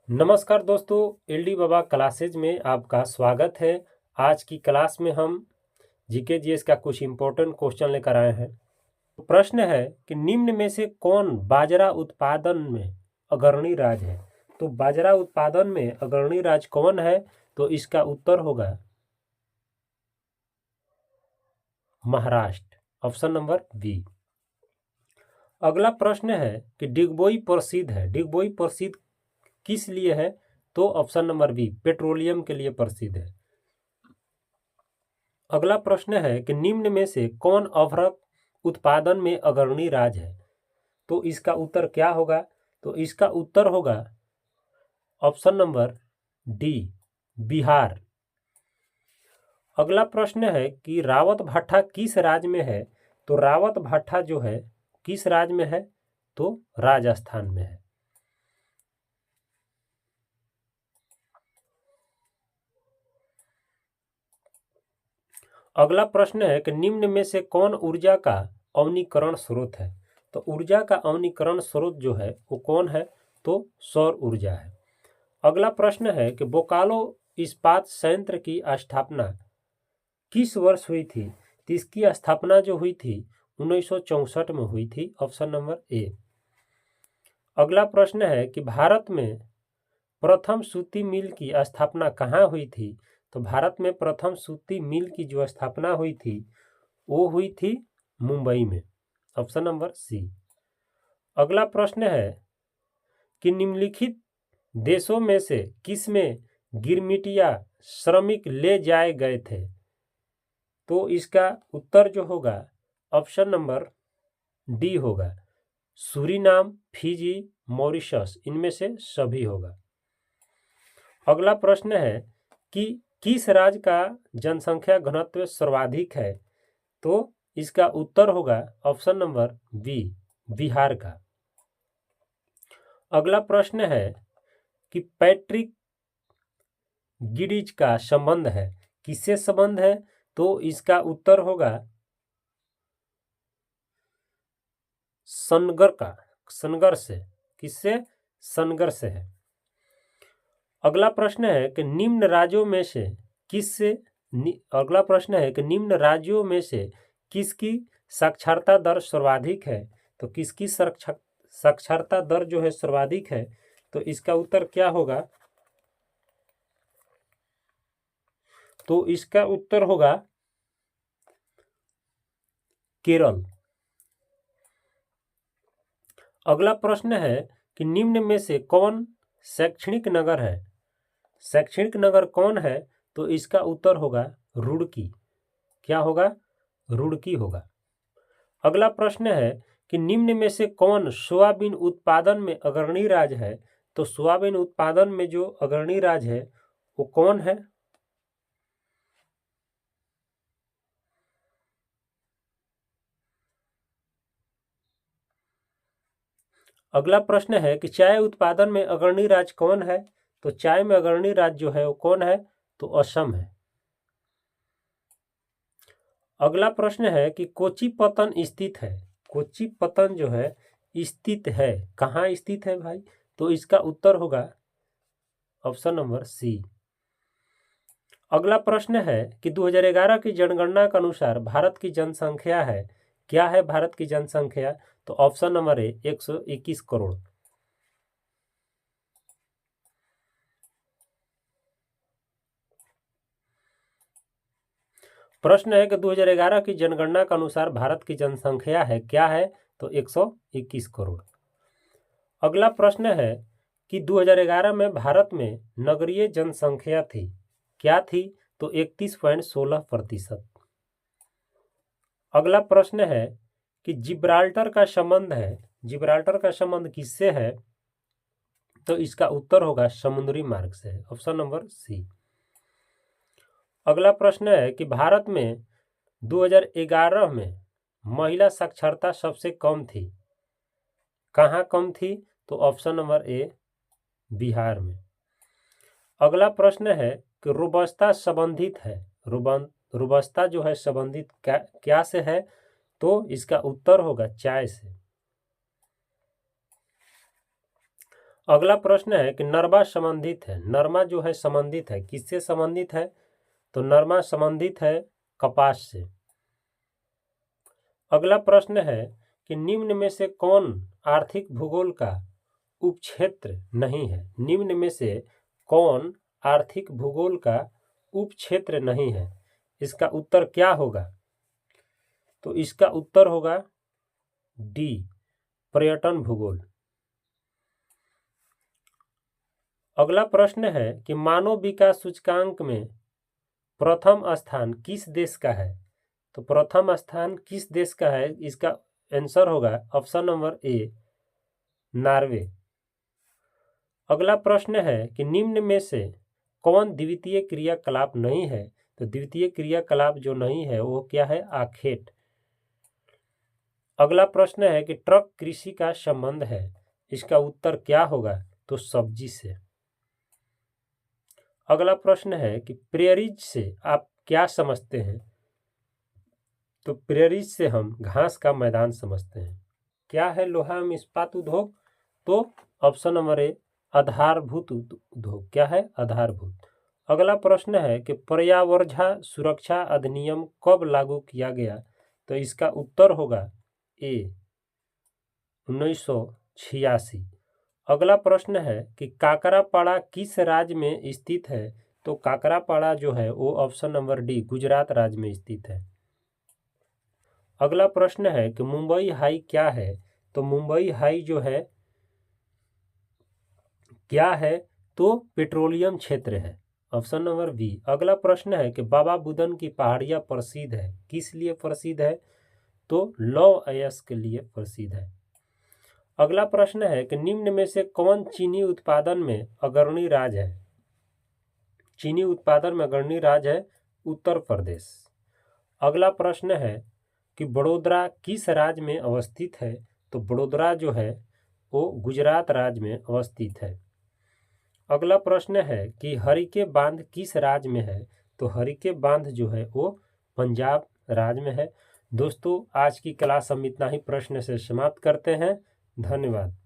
नमस्कार दोस्तों, एलडी बाबा क्लासेज में आपका स्वागत है। आज की क्लास में हम जीके जीएस का कुछ इम्पोर्टेंट क्वेश्चन लेकर आए हैं। तो प्रश्न है कि निम्न में से कौन बाजरा उत्पादन में अग्रणी राज्य है। तो बाजरा उत्पादन में अग्रणी राज्य कौन है? तो इसका उत्तर होगा महाराष्ट्र, ऑप्शन नंबर बी। अगला प्रश्न है कि डिगबोई प्रसिद्ध है। डिगबोई प्रसिद्ध किस लिए है? तो ऑप्शन नंबर बी, पेट्रोलियम के लिए प्रसिद्ध है। अगला प्रश्न है कि निम्न में से कौन अभ्रक उत्पादन में अग्रणी राज्य है। तो इसका उत्तर क्या होगा? तो इसका उत्तर होगा ऑप्शन नंबर डी, बिहार। अगला प्रश्न है कि रावत भाटा किस राज्य में है। तो रावत भाटा जो है किस राज्य में है? तो राजस्थान में है। अगला प्रश्न है कि निम्न में से कौन ऊर्जा का अवनीकरण स्रोत है। तो ऊर्जा का अवनीकरण स्रोत जो है वो कौन है? तो सौर ऊर्जा है। अगला प्रश्न है कि बोकारो इस्पात संयंत्र की स्थापना किस वर्ष हुई थी। तो इसकी स्थापना जो हुई थी 1964 में हुई थी, ऑप्शन नंबर ए। अगला प्रश्न है कि भारत में प्रथम सूती मिल की स्थापना कहाँ हुई थी। तो भारत में प्रथम सूती मिल की जो स्थापना हुई थी वो हुई थी मुंबई में, ऑप्शन नंबर सी। अगला प्रश्न है कि निम्नलिखित देशों में से किस में गिरमिटिया श्रमिक ले जाए गए थे। तो इसका उत्तर जो होगा ऑप्शन नंबर डी होगा, सूरीनाम, फिजी, मॉरिशस, इनमें से सभी होगा। अगला प्रश्न है कि किस राज्य का जनसंख्या घनत्व सर्वाधिक है। तो इसका उत्तर होगा ऑप्शन नंबर बी, बिहार का। अगला प्रश्न है कि पैट्रिक गिडिज का संबंध है, किससे संबंध है। तो इसका उत्तर होगा सनगर का, सनगर से। किससे? सनगर से है। अगला प्रश्न है कि निम्न राज्यों में से किससे अगला प्रश्न है कि निम्न राज्यों में से किसकी साक्षरता दर सर्वाधिक है। तो किसकी साक्षरता दर जो है सर्वाधिक है। तो इसका उत्तर क्या होगा? तो इसका उत्तर होगा केरल। अगला प्रश्न है कि निम्न में से कौन शैक्षणिक नगर है। शैक्षणिक नगर कौन है? तो इसका उत्तर होगा रुड़की। क्या होगा? रुड़की होगा। अगला प्रश्न है कि निम्न में से कौन सोयाबीन उत्पादन में अग्रणी राज्य है। तो सोयाबीन उत्पादन में जो अग्रणी राज्य है वो कौन है? अगला प्रश्न है कि चाय उत्पादन में अग्रणी राज्य कौन है। तो चाय में अग्रणी राज्य जो है वो कौन है? तो असम है। अगला प्रश्न है कि कोची पतन स्थित है। कोची पतन जो है स्थित है, कहाँ स्थित है भाई? तो इसका उत्तर होगा ऑप्शन नंबर सी। अगला प्रश्न है कि 2011 की जनगणना के अनुसार भारत की जनसंख्या है, क्या है भारत की जनसंख्या? तो ऑप्शन नंबर ए, 121 करोड़। प्रश्न है कि 2011 की जनगणना के अनुसार भारत की जनसंख्या है, क्या है? तो 121 करोड़। अगला प्रश्न है कि 2011 में भारत में नगरीय जनसंख्या थी, क्या थी? तो 31.16%। अगला प्रश्न है कि जिब्राल्टर का संबंध है, जिब्राल्टर का संबंध किससे है? तो इसका उत्तर होगा समुद्री मार्ग से, ऑप्शन नंबर सी। अगला प्रश्न है कि भारत में 2011 में महिला साक्षरता सबसे कम थी, कहाँ कम थी? तो ऑप्शन नंबर ए, बिहार में। अगला प्रश्न है कि रोबस्ता संबंधित है, रोबस्ता जो है संबंधित क्या से है? तो इसका उत्तर होगा चाय से। अगला प्रश्न है कि नरमा संबंधित है, नरमा जो है संबंधित है, किससे संबंधित है? तो नरमा संबंधित है कपास से। अगला प्रश्न है कि निम्न में से कौन आर्थिक भूगोल का उपक्षेत्र नहीं है? निम्न में से कौन आर्थिक भूगोल का उपक्षेत्र नहीं है? इसका उत्तर क्या होगा? तो इसका उत्तर होगा डी, पर्यटन भूगोल। अगला प्रश्न है कि मानव विकास सूचकांक में प्रथम स्थान किस देश का है? तो प्रथम स्थान किस देश का है? इसका आंसर होगा ऑप्शन नंबर ए, नॉर्वे। अगला प्रश्न है कि निम्न में से कौन द्वितीय क्रियाकलाप नहीं है? तो द्वितीय क्रियाकलाप जो नहीं है वो क्या है? आखेट। अगला प्रश्न है कि ट्रक कृषि का संबंध है, इसका उत्तर क्या होगा? तो सब्जी से। अगला प्रश्न है कि प्रेरिज से आप क्या समझते हैं? तो प्रेरिज से हम घास का मैदान समझते हैं। क्या है लोहा एवं इस्पात उद्योग? तो ऑप्शन नंबर ए, आधारभूत उद्योग। क्या है? आधारभूत। अगला प्रश्न है कि पर्यावरण सुरक्षा अधिनियम कब लागू किया गया? तो इसका उत्तर होगा ए, 1986। अगला प्रश्न है कि काकरापाड़ा किस राज्य में स्थित है? तो काकरापाड़ा जो है वो ऑप्शन नंबर डी, गुजरात राज्य में स्थित है। अगला प्रश्न है कि मुंबई हाई क्या है? तो मुंबई हाई जो है क्या है? तो पेट्रोलियम क्षेत्र है, ऑप्शन नंबर बी। अगला प्रश्न है कि बाबा बुदन की पहाड़ियाँ प्रसिद्ध है, किस लिए प्रसिद्ध है? तो लौह अयस्क के लिए प्रसिद्ध है। अगला प्रश्न है कि निम्न में से कौन चीनी उत्पादन में अग्रणी राज्य है? चीनी उत्पादन में अग्रणी राज्य है उत्तर प्रदेश। अगला प्रश्न है कि बड़ोदरा किस राज्य में अवस्थित है? तो बड़ोदरा जो है वो गुजरात राज्य में अवस्थित है। अगला प्रश्न है कि हरिके बांध किस राज्य में है? तो हरिके बांध जो है वो पंजाब राज्य में है। दोस्तों, आज की क्लास हम इतना ही प्रश्न से समाप्त करते हैं। धन्यवाद।